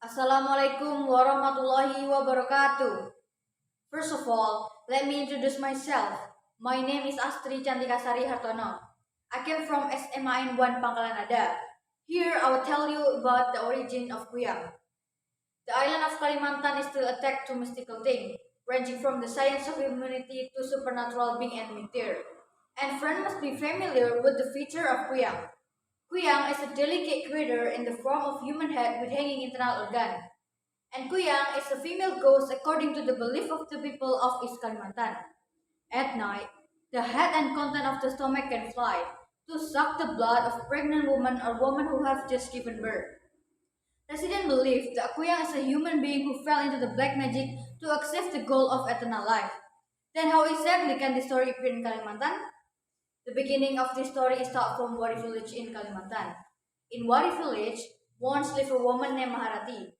Assalamualaikum warahmatullahi wabarakatuh. First of all, let me introduce myself. My name is Astri Cantikasari Hartono. I came from SMAN 1 Pangkalanada. Here I will tell you about the origin of Kuyang. The island of Kalimantan is still attacked to mystical things, ranging from the science of humanity to supernatural being and meteor. And friends must be familiar with the feature of Kuyang. Kuyang is a delicate creature in the form of human head with hanging internal organ. And Kuyang is a female ghost according to the belief of the people of East Kalimantan. At night, the head and content of the stomach can fly to suck the blood of pregnant women or women who have just given birth. Residents believe that Kuyang is a human being who fell into the black magic to achieve the goal of eternal life. Then how exactly can this story appear in Kalimantan? The beginning of this story is taught from Wari village in Kalimantan. In Wari village, once lived a woman named Maharati.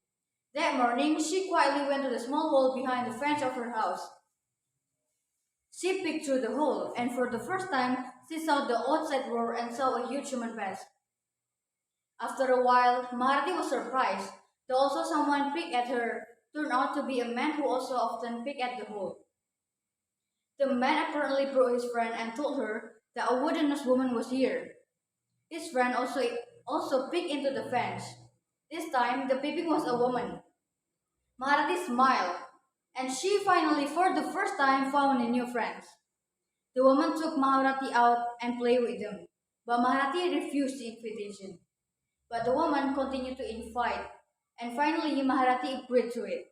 That morning, she quietly went to the small hole behind the fence of her house. She peeked through the hole, and for the first time, she saw the outside world and saw a huge human face. After a while, Maharati was surprised, though also someone peeked at her turned out to be a man who also often peeked at the hole. The man apparently brought his friend and told her that a wooden-nosed woman was here. His friend also peeked into the fence. This time, the peeping was a woman. Maharati smiled, and she finally, for the first time, found a new friend. The woman took Maharati out and played with them, but Maharati refused the invitation. But the woman continued to invite, and finally Maharati agreed to it.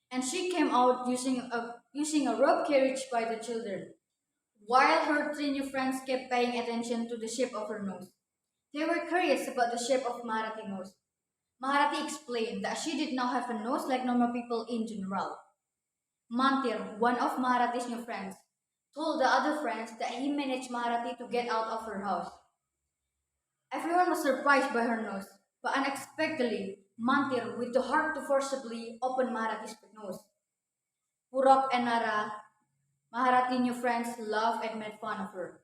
And she came out using a rope carriage by the children, while her three new friends kept paying attention to the shape of her nose. They were curious about the shape of Maharati's nose. Maharati explained that she did not have a nose like normal people in general. Mantir, one of Maharati's new friends, told the other friends that he managed Maharati to get out of her house. Everyone was surprised by her nose, but unexpectedly, Mantir, with the heart to forcibly open Maharati's nose. Purok and Nara, Maharati's new friends, laughed and made fun of her.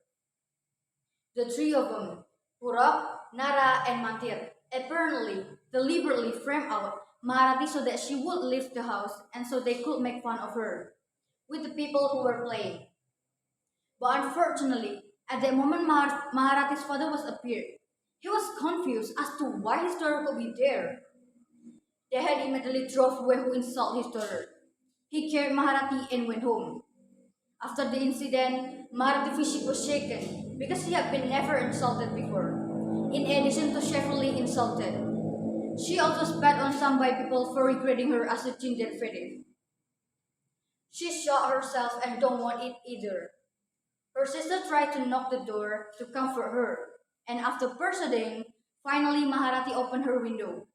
The three of them, Purok, Nara, and Mantir, apparently deliberately framed out Maharati so that she would leave the house and so they could make fun of her with the people who were playing. But unfortunately, at that moment Maharati's father was appeared. He was confused as to why his daughter could be there. They had immediately drove away who insulted his daughter. He carried Maharati and went home. After the incident, Maharati physique was shaken because she had been never insulted before. In addition to shamefully insulted, she also spat on some by people for regretting her as a gender fetish. She shot herself and don't want it either. Her sister tried to knock the door to comfort her, and after persuading, finally Maharati opened her window.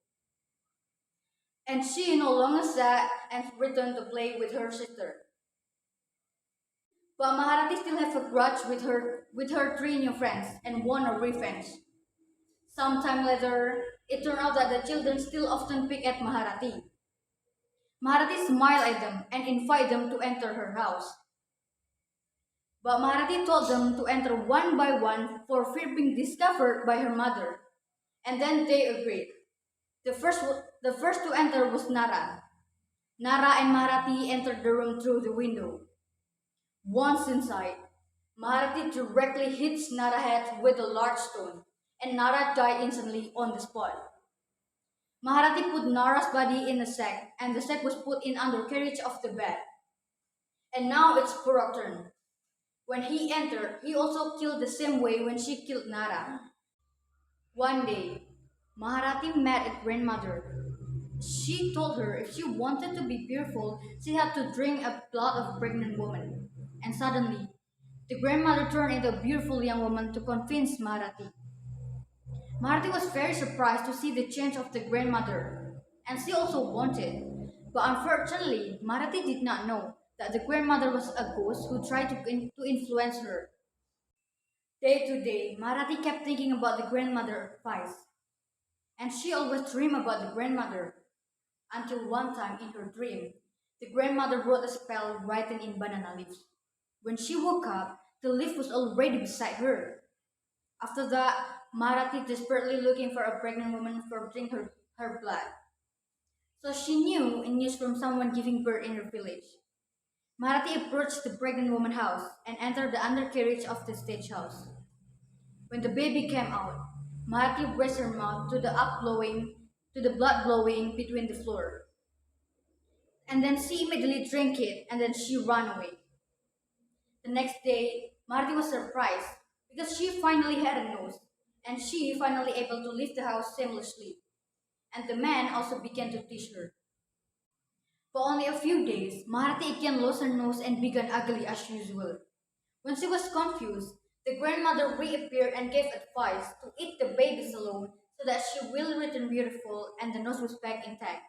And she no longer sat and returned to play with her sister. But Maharati still has a grudge with her three new friends and won a revenge. Sometime later, it turned out that the children still often pick at Maharati. Maharati smiled at them and invited them to enter her house. But Maharati told them to enter one by one for fear being discovered by her mother. And then they agreed. The first to enter was Nara. Nara and Maharati entered the room through the window. Once inside, Maharati directly hits Nara's head with a large stone, and Nara died instantly on the spot. Maharati put Nara's body in a sack, and the sack was put in undercarriage of the bed. And now it's Purok's turn. When he entered, he also killed the same way when she killed Nara. One day, Maharati met a grandmother. She told her if she wanted to be beautiful, she had to drink a blood of a pregnant woman. And suddenly, the grandmother turned into a beautiful young woman to convince Maharati. Maharati was very surprised to see the change of the grandmother, and she also wanted. But unfortunately, Maharati did not know that the grandmother was a ghost who tried to influence her. Day to day, Maharati kept thinking about the grandmother advice, and she always dreamed about the grandmother. Until one time in her dream, the grandmother wrote a spell written in banana leaves. When she woke up, the leaf was already beside her. After that, Maharati desperately looking for a pregnant woman for drinking her blood. So she knew a news from someone giving birth in her village. Maharati approached the pregnant woman's house and entered the undercarriage of the stage house. When the baby came out, Maharati raised her mouth to the blood blowing between the floor. And then she immediately drank it and then she ran away. The next day, Maharati was surprised because she finally had a nose and she finally able to leave the house seamlessly. And the man also began to teach her. For only a few days, Maharati again lost her nose and began ugly as usual. When she was confused, the grandmother reappeared and gave advice to eat the babies alone so that she will return beautiful and the nose was back intact.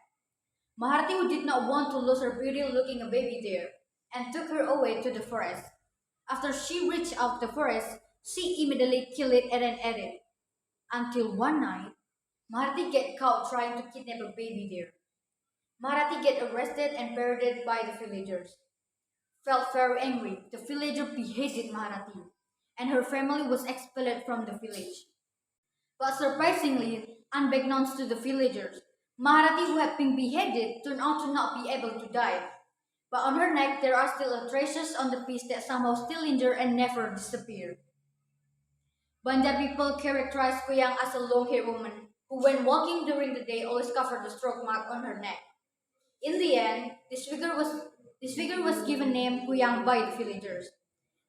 Maharati, who did not want to lose her beauty looking a baby there, and took her away to the forest. After she reached out the forest, she immediately killed it and then ate it. Until one night, Maharati get caught trying to kidnap a baby there. Maharati get arrested and paraded by the villagers. Felt very angry, the villager beheaded Maharati, and her family was expelled from the village. But surprisingly, unbeknownst to the villagers, Maharati, who had been beheaded, turned out to not be able to die. But on her neck there are still traces on the piece that somehow still linger and never disappear. Banjar people characterize Kuyang as a long-haired woman who, when walking during the day, always covered the stroke mark on her neck. In the end, this figure was given name Kuyang by the villagers.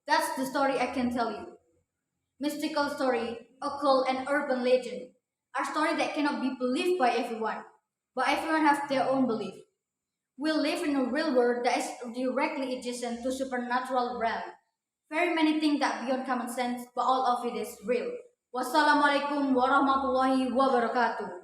That's the story I can tell you. Mystical story, occult, and urban legend are stories that cannot be believed by everyone, but everyone has their own belief. We live in a real world that is directly adjacent to supernatural realm. Very many things that beyond common sense, but all of it is real. Wassalamualaikum warahmatullahi wabarakatuh.